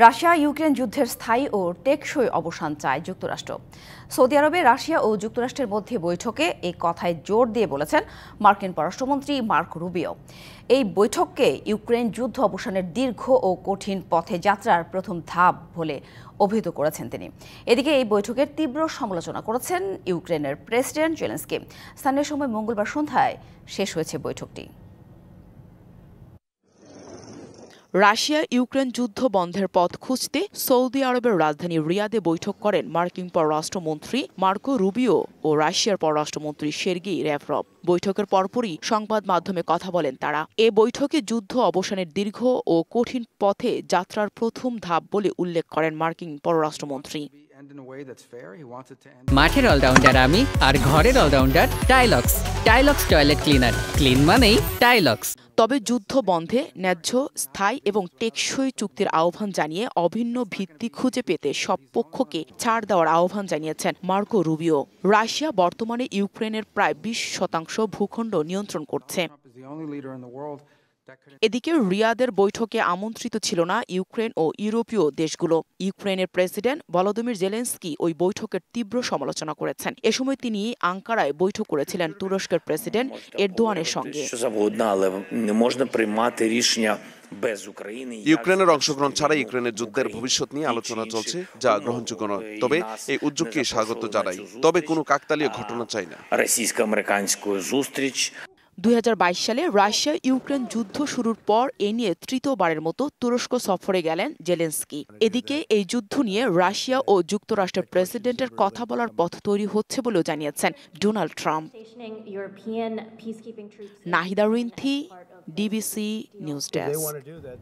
Russia Ukraine যুদ্ধের স্থায়ী ও টেকসই অবসান চায় যুক্তরাষ্ট্র। সৌদি আরবে রাশিয়া ও যুক্তরাষ্ট্রের মধ্যে বৈঠকে এই কথায় জোর দিয়ে বলেছেন মার্কিন পররাষ্ট্রমন্ত্রী মার্কো রুবিও। এই বৈঠককে ইউক্রেন যুদ্ধ অবসানের দীর্ঘ ও কঠিন পথে যাত্রার প্রথম ধাপ বলে অভিহিত করেছেন তিনি। এদিকে এই বৈঠকের তীব্র সমালোচনা করেছেন ইউক্রেনের প্রেসিডেন্ট জেলেনস্কি। স্থানীয় সময় মঙ্গলবার সন্ধ্যায় শেষ হয়েছে বৈঠকটি। রাশিয়া ইউক্রেন যুদ্ধ বন্ধের পথ খুঁজতে সৌদি আরবের রাজধানী রিয়াদে বৈঠক করেন মার্কিন পররাষ্ট্রমন্ত্রী মার্কো রুবিও ও রাশিয়ার পররাষ্ট্রমন্ত্রী সের্গেই ল্যাভরভ। বৈঠকের পরপরই সংবাদ মাধ্যমে কথা বলেন তারা। এ বৈঠকে যুদ্ধ অবসানের দীর্ঘ ও কঠিন পথে যাত্রার প্রথম ধাপ বলে উল্লেখ করেন মার্কিন পররাষ্ট্রমন্ত্রী। মাঠের অলরাউন্ডার আমি, আর ঘরের allrounder Tylox. Tylox toilet cleaner, clean মানেই টাইলক্স। তবে যুদ্ধ বন্ধে ন্যায্য, স্থায়ী এবং টেকসই চুক্তির আহ্বান জানিয়ে অভিন্ন ভিত্তি খুঁজে পেতে সব পক্ষকে ছাড় দেওয়ার আহ্বান জানিয়েছেন মার্কো রুবিও। রাশিয়া বর্তমানে ইউক্রেনের প্রায় 20% ভূখণ্ড নিয়ন্ত্রণ করছে। এদিকে রিয়াদের বৈঠকে আমন্ত্রিত ছিল না ইউক্রেন ও ইউরোপীয় দেশগুলো। ইউক্রেনের প্রেসিডেন্ট ভলোদিমির জেলেনস্কি ওই বৈঠকের তীব্র সমালোচনা করেছেন। এ সময় তিনি আঙ্কারায় বৈঠক করেছিলেন তুরস্কের প্রেসিডেন্ট এরদোয়ানের সঙ্গে। ইউক্রেনের অংশগ্রহণ ছাড়া ইউক্রেনের যুদ্ধের ভবিষ্যৎ নিয়ে আলোচনা চলছে, যা গ্রহণযোগ্য নয়। তবে এই উদ্যোগকে স্বাগত জানাই, তবে কোনো কাকতালীয় ঘটনা চাই না। 2022 সালে রাশিয়া ইউক্রেন যুদ্ধ শুরুর পর এ নিয়ে তৃতীয়বারের মতো তুরস্ক সফরে গেলেন জেলেনস্কি। এদিকে এই যুদ্ধ নিয়ে রাশিয়া ও যুক্তরাষ্ট্রের প্রেসিডেন্টের কথা বলার পথ তৈরি হচ্ছে বলেও জানিয়েছেন Donald Trump. Nahida Rinthi, DBC news desk.